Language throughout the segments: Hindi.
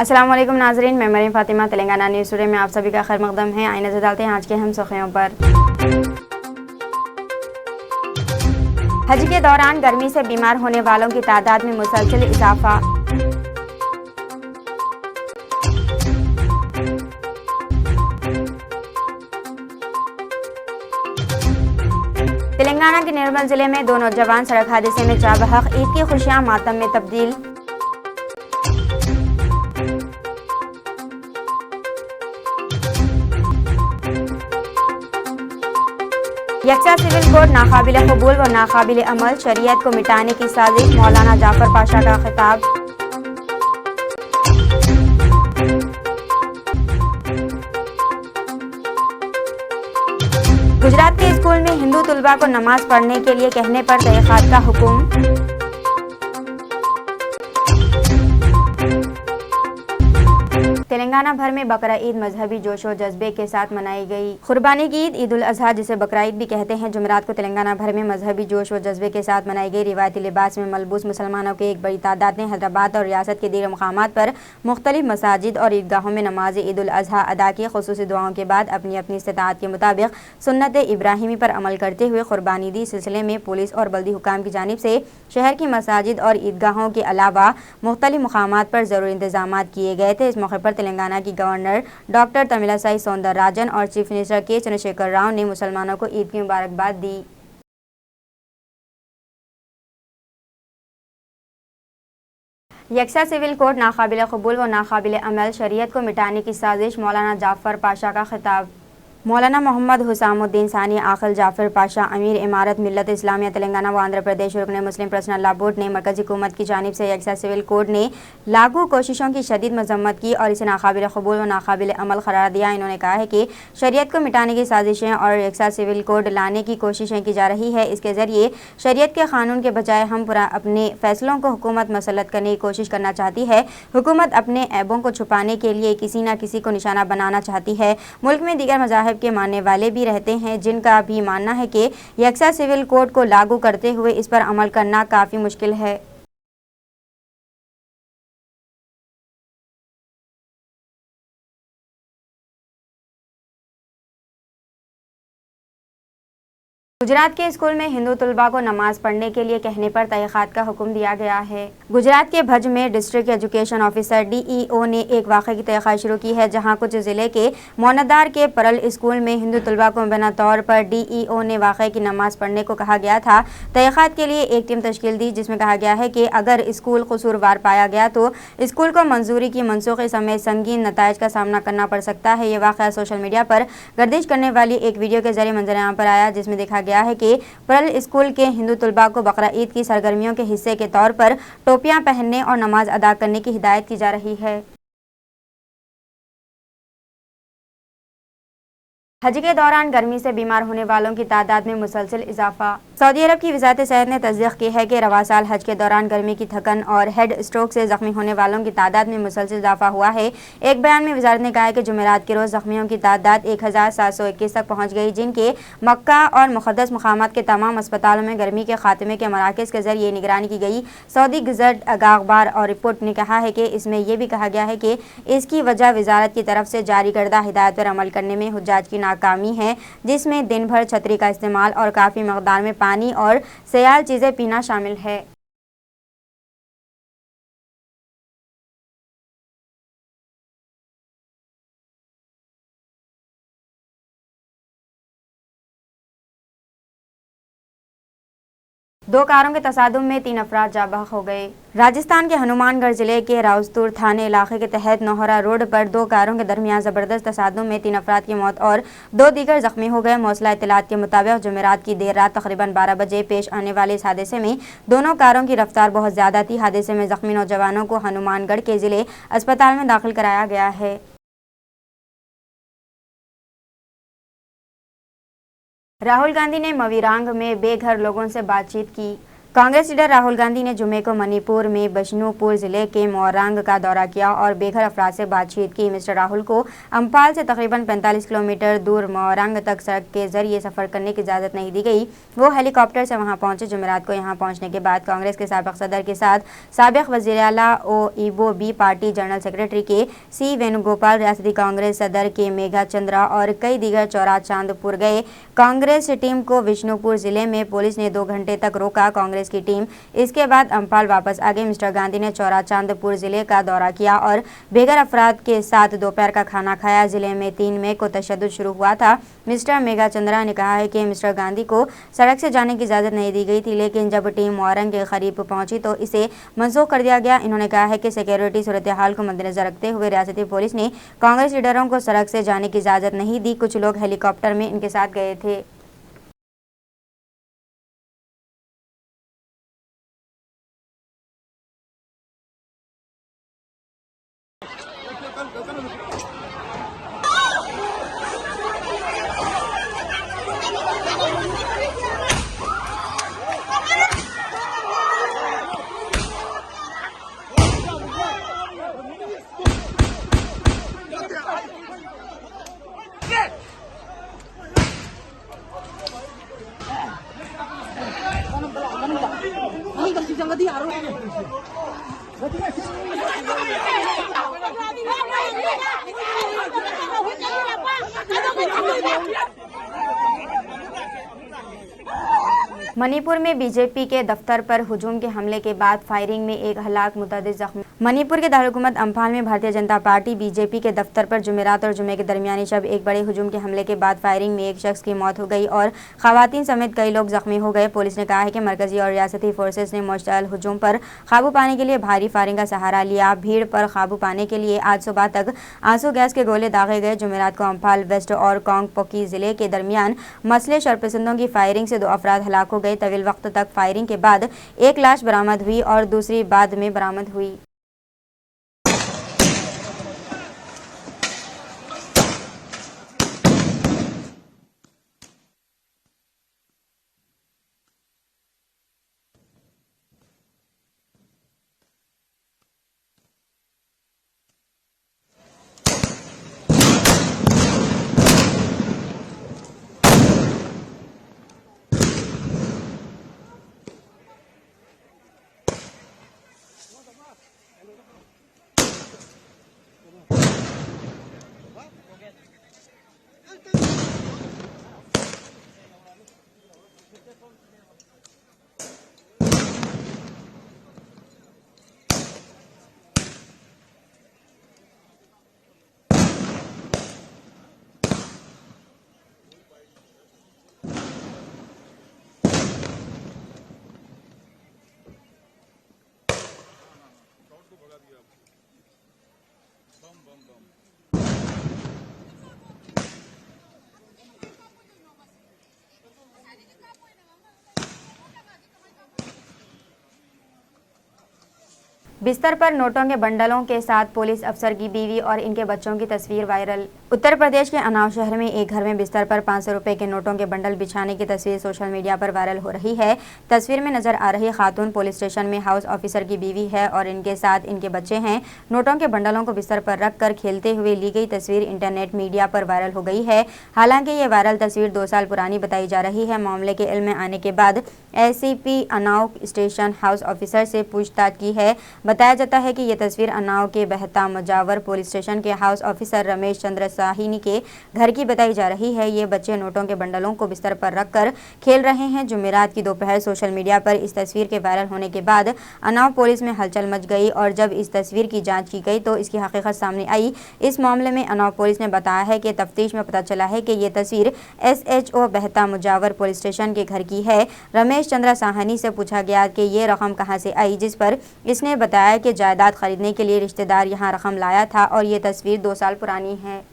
अस्सलाम वालेकुम नाजरीन, मैं मरीम फातिमा तेलंगाना न्यूज़ टुडे में आप सभी का खैर मकदम है। आइए नजर डालते हैं आज के हम सुर्खियों पर। हज के दौरान गर्मी से बीमार होने वालों की तादाद में मुसलसल इजाफा। तेलंगाना के निर्मल जिले में दो नौजवान सड़क हादसे में जा बहक, ईद की खुशियां मातम में तब्दील। यकसा सिविल कोड नाकाबिल कबूल व नाकाबिल अमल, शरीयत को मिटाने की साजिश, मौलाना जाफर पाशा का खिताब। गुजरात के स्कूल में हिंदू तलबा को नमाज पढ़ने के लिए कहने पर तहक़ीक़ात का हुक्म। तेलंगाना भर में बकरा ईद मजहबी जोश व जज्बे के साथ मनाई गई। कुर्बानी की ईद, ईद उल अजहा जिसे बकरा ईद भी कहते हैं, जुमेरात को तेलंगाना भर में मजहबी जोश व जज्बे के साथ मनाई गई। रिवायती लिबास में मलबूस मुसलमानों की एक बड़ी तादाद ने हैदराबाद और रियासत के दीगर मुकामात पर मुख्तलिफ मसाजिद और ईदगाहों में नमाज ईद उल अजहा अदा की। खुसूसी दुआओं के बाद अपनी अपनी इस्तिताअत के मुताबिक सुन्नत इब्राहिमी पर अमल करते हुए कुर्बानी दी। सिलसिले में पुलिस और बल्दी हुकाम की जानिब से शहर की मसाजिद और ईदगाहों के अलावा मुख्तलिफ मुकामात पर ज़रूरी इंतजाम किए गए थे। इस मौके पर तेलंगाना की गवर्नर डॉक्टर तमिलिसाई सौंदरराजन और चीफ मिनिस्टर के चंद्रशेखर राव ने मुसलमानों को ईद की मुबारकबाद दी। यकसा सिविल कोड नाकाबिल कबूल व नाकाबिल अमल, शरीयत को मिटाने की साजिश, मौलाना जाफर पाशा का खिताब। मौलाना मोहम्मद हुसामुद्दीन सानी आखिल जाफर पाशा, अमीर इमारत मिल्लत इस्लामिया तेलंगाना व आंध्र प्रदेश रुकन मुस्लिम पर्सनल लॉ बोर्ड ने मरकजी हुकूमत की जानिब से यकसा सिविल कोड ने लागू कोशिशों की शदीद मजम्मत की और इसे नाकाबिल कबूल व नाकाबिल अमल करार दिया। इन्होंने कहा है कि शरीयत को मिटाने की साजिशें और यकसा सिविल कोड लाने की कोशिशें की जा रही है। इसके ज़रिए शरीयत के कानून के बजाय हम पूरा अपने फैसलों को हुकूमत मसलत करने की कोशिश करना चाहती है। हुकूमत अपने ऐबों को छुपाने के लिए किसी न किसी को निशाना बनाना चाहती है। मुल्क में दीगर मज़ाहिब के मानने वाले भी रहते हैं, जिनका भी मानना है कि यकसा सिविल कोड को लागू करते हुए इस पर अमल करना काफ़ी मुश्किल है। गुजरात के स्कूल में हिंदू तलबा को नमाज पढ़ने के लिए कहने पर तहक़ीक़ात का हुक्म दिया गया है। गुजरात के भज में डिस्ट्रिक्ट एजुकेशन ऑफिसर DEO ने एक वाक़े की तहक़ीक़ात शुरू की है, जहां कुछ ज़िले के मोनदार के परल स्कूल में हिंदू तलबा को मुबैना तौर पर DEO ने वाक़े की नमाज पढ़ने को कहा गया था। तहक़ीक़ात के लिए एक टीम तश्कील दी, जिसमें कहा गया है कि अगर स्कूल कसूरवार पाया गया तो स्कूल को मंजूरी की मनसूखी समेत संगीन नताइज का सामना करना पड़ सकता है। ये वाक़या सोशल मीडिया पर गर्दिश करने वाली एक वीडियो के जरिए मंजर-ए-आम पर आया, जिसमें देखा गया है कि परल स्कूल के हिंदू तलबा को बकरा ईद की सरगर्मियों के हिस्से के तौर पर टोपियां पहनने और नमाज अदा करने की हिदायत की जा रही है। हज के दौरान गर्मी से बीमार होने वालों की तादाद में मुसलसल इजाफा। सऊदी अरब की वज़ारत सेहत ने तस्दीक की है कि रवा साल हज के दौरान गर्मी की थकन और हेड स्ट्रोक से जख्मी होने वालों की तादाद में मुसलसल इजाफा हुआ है। एक बयान में वज़ारत ने कहा है कि जुमेरात के रोज़ जख्मियों की तादाद 1721 तक पहुँच गई, जिनके मक्का और मुक़द्दस मकामात के तमाम अस्पतालों में गर्मी के खात्मे के मराकज़ के जरिए निगरानी की गई। सऊदी गज़ट अखबार और रिपोर्ट ने कहा है कि इसमें यह भी कहा गया है कि इसकी वजह वज़ारत की तरफ से जारी करदा हिदायत पर अमल करने में हुज्जाज की नाकामी है, जिसमें दिन भर छतरी का इस्तेमाल और काफ़ी मकदार में पानी और सयाल चीज़ें पीना शामिल है। दो कारों के तसादुम में 3 अफराद जाँ बहक हो गए। राजस्थान के हनुमानगढ़ जिले के राउस्तुर थाने इलाके के तहत नोहरा रोड पर दो कारों के दरमियान जबरदस्त तसादुम में 3 अफराद की मौत और 2 दीगर जख्मी हो गए। मौसला इत्तलात के मुताबिक जुमेरात की देर रात तकरीबन 12 बजे पेश आने वाले इस हादसे में दोनों कारों की रफ्तार बहुत ज़्यादा थी। हादसे में जख्मी नौजवानों को हनुमानगढ़ के ज़िले अस्पताल में दाखिल कराया गया है। राहुल गांधी ने मवीरांग में बेघर लोगों से बातचीत की। कांग्रेस लीडर राहुल गांधी ने जुमे को मणिपुर में बिष्णुपुर जिले के मोरंग का दौरा किया और बेघर अफराद से बातचीत की। मिस्टर राहुल को अम्फाल से तकरीबन 45 किलोमीटर दूर मोरंग तक सड़क के जरिए सफर करने की इजाजत नहीं दी गई। वो हेलीकॉप्टर से वहां पहुंचे। जुमेरात को यहां पहुंचने के बाद कांग्रेस के साबिक सदर के साथ साबिक वजीर आला ओ इबो बी, पार्टी जनरल सेक्रेटरी के सी वेणुगोपाल, रियासती कांग्रेस सदर के मेघा चंद्रा और कई दीगर चौरा चांदपुर गए। कांग्रेस टीम को बिष्णुपुर जिले में पुलिस ने 2 घंटे तक रोका। कांग्रेस की टीम इसके बाद अम्फाल वापस आ गई। मिस्टर गांधी ने चौरा चांदपुर जिले का दौरा किया और बेघर अफराद के साथ दोपहर का खाना खाया। जिले में 3 मई को तशद्दुद शुरू हुआ था। मिस्टर मेघा चंद्रा ने कहा है कि मिस्टर गांधी को सड़क से जाने की इजाजत नहीं दी गई थी, लेकिन जब टीम मोरंग के करीब पहुंची तो इसे मनसूख कर दिया गया। इन्होंने कहा है कि सिक्योरिटी सूरत हाल को मद्देनजर रखते हुए रियासती पुलिस ने कांग्रेस लीडरों को सड़क से जाने की इजाजत नहीं दी। कुछ लोग हेलीकॉप्टर में इनके साथ गए थे। मणिपुर में बीजेपी के दफ्तर पर हुजूम के हमले के बाद फायरिंग में 1 हलाक, मुतअद्दिद जख्मी। मणिपुर के दारुलहुकूमत अम्फाल में भारतीय जनता पार्टी बीजेपी के दफ्तर पर जुमेरात और जुमे के दरमियानी शब एक बड़े हुजूम के हमले के बाद फायरिंग में 1 शख्स की मौत हो गई और खवातीन समेत कई लोग जख्मी हो गए। पुलिस ने कहा है कि मरकजी और रियासती फोर्सेस ने मुश्तअल हुजूम पर काबू पाने के लिए भारी फायरिंग का सहारा लिया। भीड़ पर काबू पाने के लिए आज सुबह तक आंसू गैस के गोले दागे गए। जुमेरात को अम्फाल वेस्ट और कांगपोकी जिले के दरमियान मसले शरपसंदों की फायरिंग से 2 अफराद हलाक हो गए। तवील वक्त तक फायरिंग के बाद 1 लाश बरामद हुई और दूसरी बाद में बरामद हुई। बिस्तर पर नोटों के बंडलों के साथ पुलिस अफसर की बीवी और इनके बच्चों की तस्वीर वायरल। उत्तर प्रदेश के उन्नाव शहर में एक घर में बिस्तर पर 500 रुपए के नोटों के बंडल बिछाने की तस्वीर सोशल मीडिया पर वायरल हो रही है। तस्वीर में नजर आ रही खातून पुलिस स्टेशन में हाउस ऑफिसर की बीवी है और इनके साथ इनके बच्चे हैं। नोटों के बंडलों को बिस्तर पर रख कर खेलते हुए ली गई तस्वीर इंटरनेट मीडिया पर वायरल हो गई है। हालांकि ये वायरल तस्वीर 2 साल पुरानी बताई जा रही है। मामले के इल्म में आने के बाद ACP Unnao station house officer से पूछताछ की है। बताया जाता है कि ये तस्वीर उन्नाव के बहता मुजावर पुलिस स्टेशन के हाउस ऑफिसर रमेश चंद्र साहिनी के घर की बताई जा रही है। ये बच्चे नोटों के बंडलों को बिस्तर पर रखकर खेल रहे हैं। जुमेरात की दोपहर सोशल मीडिया पर इस तस्वीर के वायरल होने के बाद उन्नाव पुलिस में हलचल मच गई और जब इस तस्वीर की जांच की गई तो इसकी हकीकत सामने आई। इस मामले में उन्नाव पुलिस ने बताया है कि तफ्तीश में पता चला है कि ये तस्वीर SHO बहता मुजावर पुलिस स्टेशन के घर की है। रमेश चंद्र साहनी से पूछा गया कि ये रकम कहां से आई, जिस पर इसने बताया कि जायदाद खरीदने के लिए रिश्तेदार यहां रकम लाया था और ये तस्वीर 2 साल पुरानी है।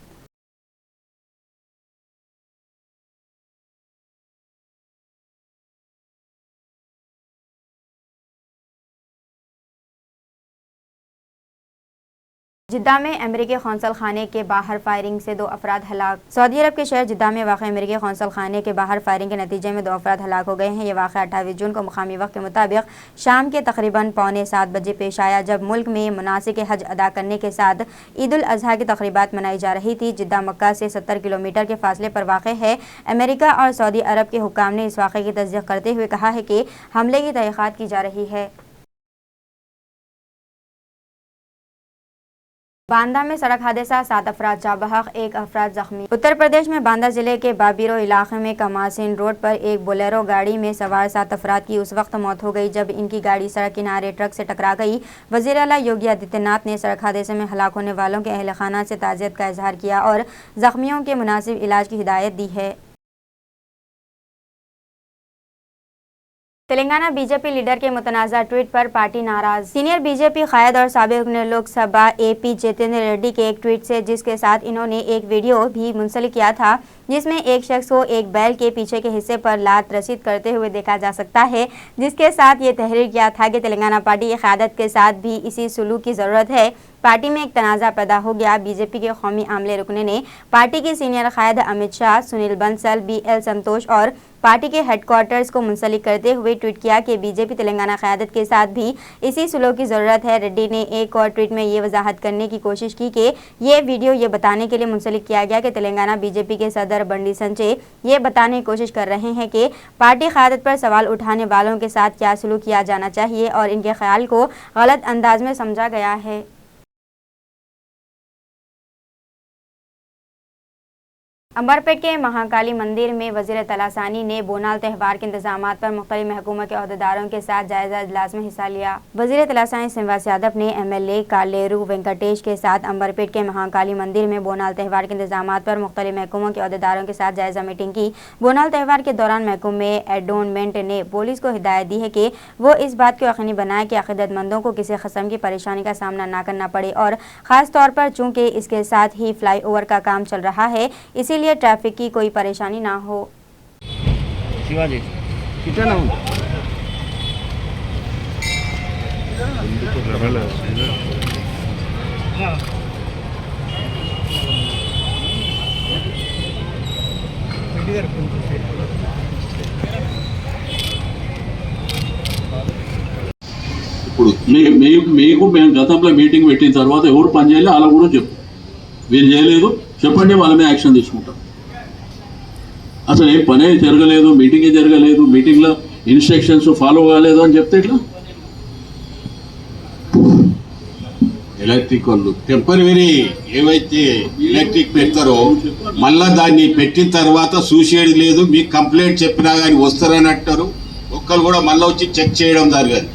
जिद्दा में अमेरिकी कौंसल खाने के बाहर फायरिंग से 2 अफराद हलाक। सऊदी अरब के शहर जिद्दा में वाक़ अमेरिकी कौंसल खाने के बाहर फायरिंग के नतीजे में 2 अफराद हलाक हो गए हैं। ये वाक़ 28 जून को मुकामी वक्त के मुताबिक शाम के तकरीबन पौने 7 बजे पेश आया, जब मुल्क में मुनासिक हज अदा करने के साथ ईद उल अज़हा की तकरीबात मनाई जा रही थी। जिद्दा मक्का से 70 किलोमीटर के फासले पर वाक़ है। अमेरिका और सऊदी अरब के हुक्काम ने इस वाक़े की तस्दीक करते हुए कहा है कि हमले की तहक़ीक़ात की जा रही है। बांदा में सड़क हादसा, 7 अफराद जाँ बहक, 1 अफराद जख्मी। उत्तर प्रदेश में बांदा जिले के बाबीरो इलाके में कमासिन रोड पर एक बोलेरो गाड़ी में सवार 7 अफराद की उस वक्त मौत हो गई जब इनकी गाड़ी सड़क किनारे ट्रक से टकरा गई। वज़ीर आला योगी आदित्यनाथ ने सड़क हादसे में हलाक होने वालों के अहल खाना से ताज़ियत का इजहार किया और जख्मियों के मुनासिब इलाज की हिदायत दी है। तेलंगाना बीजेपी लीडर के मुतनाज़ा ट्वीट पर पार्टी नाराज। सीनियर बीजेपी कायद और साबिक लोकसभा एपी जितेंद्र रेड्डी के एक ट्वीट से, जिसके साथ इन्होंने एक वीडियो भी मुंसलिक किया था जिसमें एक शख्स को एक बैल के पीछे के हिस्से पर लात रसीद करते हुए देखा जा सकता है, जिसके साथ ये तहरीर किया था कि तेलंगाना पार्टी की क़यादत के साथ भी इसी सलूक की ज़रूरत है। पार्टी में एक तनाज़ा पैदा हो गया। बीजेपी के कौमी आमले रुकने ने पार्टी के सीनियर कायद अमित शाह, सुनील बंसल, BL संतोष और पार्टी के हेडक्वार्टर्स को मुंसलिक करते हुए ट्वीट किया कि बीजेपी तेलंगाना क़यादत के साथ भी इसी सलूक की ज़रूरत है। रेड्डी ने एक और ट्वीट में ये वजाहत करने की कोशिश की कि ये वीडियो ये बताने के लिए मुंसलिक किया गया कि तेलंगाना बीजेपी के सदर बंडी संजय ये बताने की कोशिश कर रहे हैं कि पार्टी क़यादत पर सवाल उठाने वालों के साथ क्या सलूक किया जाना चाहिए और इनके ख्याल को गलत अंदाज में समझा गया है। अंबरपेट के महाकाली मंदिर में वज़ीर तलासानी ने बोनाल त्यौहार के इंतजामात पर मुख्तलिफ महकूमों के अहदेदारों के साथ जायजा इजलास में हिस्सा लिया। वज़ीर तलासानी श्रीनिवास यादव ने MLA कालेरू वेंकटेश के साथ अंबरपेट के महाकाली मंदिर में बोनाल त्यौहार के इंतजामात पर मुख्तलिफ महकूमों के अहदेदारों के साथ जायजा मीटिंग की। बोनाल त्यौहार के दौरान महकूमे एडोनमेंट ने पुलिस को हिदायत दी है कि वो इस बात को यकीनी बनाए कि अक़ीदतमंदों को किसी किस्म की परेशानी का सामना न करना पड़े और ख़ास तौर पर चूँकि इसके साथ ही फ्लाई ओवर का काम चल रहा है, इसीलिए ट्रैफिक की कोई परेशानी ना हो। शिवाजी कितना ఇప్పుడు మీకు మేము గతంలో మీటింగ్ పెట్టిన తర్వాత ఎవరు పని చేయాలి అలా కూడా చెప్పు, వీళ్ళు చేయలేదు చెప్పండి, వాళ్ళ మీద యాక్షన్ తీసుకుంటాం. అసలు ఏం పనే జరగలేదు, మీటింగే జరగలేదు, మీటింగ్లో ఇన్స్ట్రక్షన్స్ ఫాలో కాలేదు అని చెప్తే ఇట్లా ఎలక్ట్రిక్ వాళ్ళు టెంపరరీ ఏవైతే ఎలక్ట్రిక్ పెడతారో మళ్ళా దాన్ని పెట్టిన తర్వాత చూసేది లేదు. మీకు కంప్లైంట్ చెప్పినా కానీ వస్తారని అంటారు. ఒక్కరు కూడా మళ్ళీ వచ్చి చెక్ చేయడం జరగదు.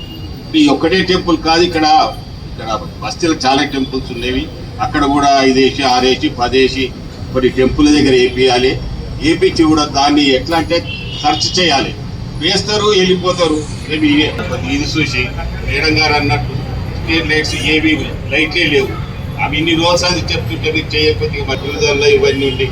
ఈ ఒక్కటే టెంపుల్ కాదు, ఇక్కడ బస్తీలో చాలా టెంపుల్స్ ఉండేవి. అక్కడ కూడా 5 వేసి 6 వేసి 10 వేసి కొన్ని టెంపుల్ దగ్గర వేపియాలి. వేపించి కూడా దాన్ని ఎట్లా అంటే ఖర్చు చేయాలి. వేస్తారు, వెళ్ళిపోతారు. ఇది చూసి మేడం గారు అన్నట్టు స్ట్రీట్ లైట్స్ ఏవి లైట్లే లేవు. అవి ఇన్ని రోజులు అది చెప్తుంటే మీరు చేయకపోతే మధ్యలో ఇవన్నీ ఉండి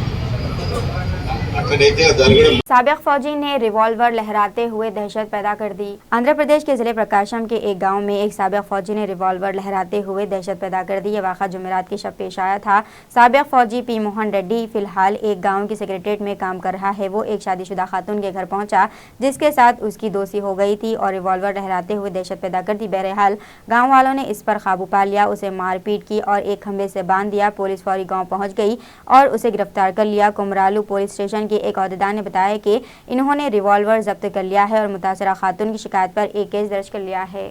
साबिक फौजी ने रिवॉल्वर लहराते हुए दहशत पैदा कर दी। आंध्र प्रदेश के जिले प्रकाशम के एक गांव में एक साबिक फौजी ने रिवॉल्वर लहराते हुए दहशत पैदा कर दी। यह वाक़ा जुमेरात की शब पेश आया था। साबिक फौजी P मोहन रेड्डी फिलहाल एक गांव की सेक्रेटरीट में काम कर रहा है। वो एक शादीशुदा खातून के घर पहुंचा जिसके साथ उसकी दोस्ती हो गई थी और रिवॉल्वर लहराते हुए दहशत पैदा कर दी। बहरहाल गाँव वालों ने इस पर काबू पा लिया, उसे मारपीट की और एक खंभे से बांध दिया। पुलिस फौरी गाँव पहुँच गई और उसे गिरफ्तार कर लिया। कुमरालू पुलिस स्टेशन के एक अहदेदार ने बताया कि इन्होंने रिवॉल्वर जब्त कर लिया है और मुतासरा खातून की शिकायत पर एक केस दर्ज कर लिया है।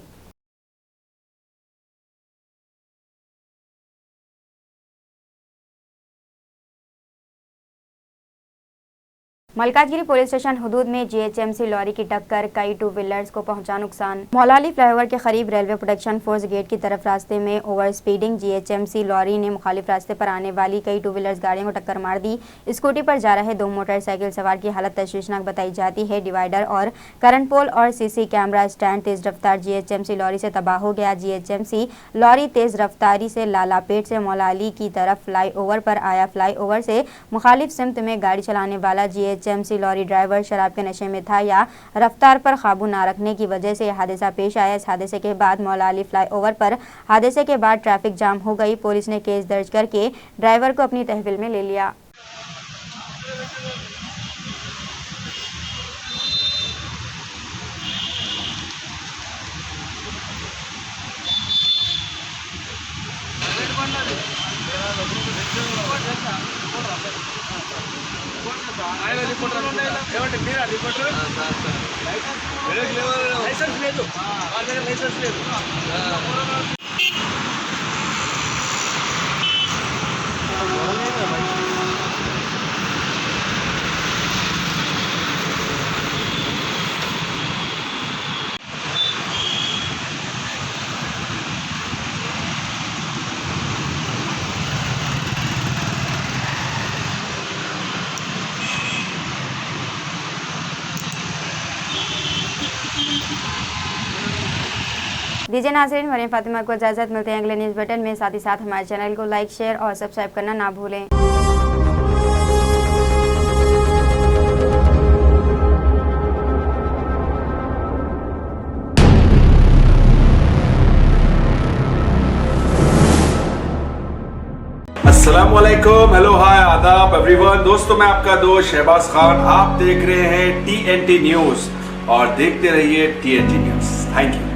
मलकाजगिरी पुलिस स्टेशन हुदूद में GHMC लॉरी की टक्कर, कई 2 व्हीलर्स को पहुंचा नुकसान। मौलाली फ्लाईओवर के करीब रेलवे प्रोटेक्शन फोर्स गेट की तरफ रास्ते में ओवर स्पीडिंग GHMC लॉरी ने मुखालिफ रास्ते पर आने वाली कई 2 व्हीलर्स गाड़ियों को टक्कर मार दी। स्कूटी पर जा रहे 2 मोटरसाइकिल सवार की हालत तशवीशनाक बताई जाती है। डिवाइडर और करंट पोल और CC कैमरा स्टैंड तेज रफ्तार GHMC लॉरी से तबाह हो गया। GHMC लॉरी तेज रफ्तारी से लालापेट से मौलाली की तरफ फ्लाई ओवर पर आया। फ्लाई ओवर से मुखालिफ सिमत में गाड़ी चलाने वाला GHMC HMC लॉरी ड्राइवर शराब के नशे में था या रफ्तार पर काबू न रखने की वजह से यह हादसा पेश आया। इस हादसे के बाद मौला अली फ्लाईओवर पर हादसे के बाद ट्रैफिक जाम हो गई। पुलिस ने केस दर्ज करके ड्राइवर को अपनी तहवील में ले लिया। दीजिए नाज़रीन, मरियम फातिमा को इजाज़त। मिलते हैं अगले न्यूज़ बटन में। साथ ही साथ हमारे चैनल को लाइक, शेयर और सब्सक्राइब करना ना भूलें। अस्सलामुअलैकुम, हेलो, हाय, आदाब एवरीवन। दोस्तों, मैं आपका दोस्त शहबाज खान। आप देख रहे हैं TNT न्यूज़ और देखते रहिए TNT न्यूज़। Thank you.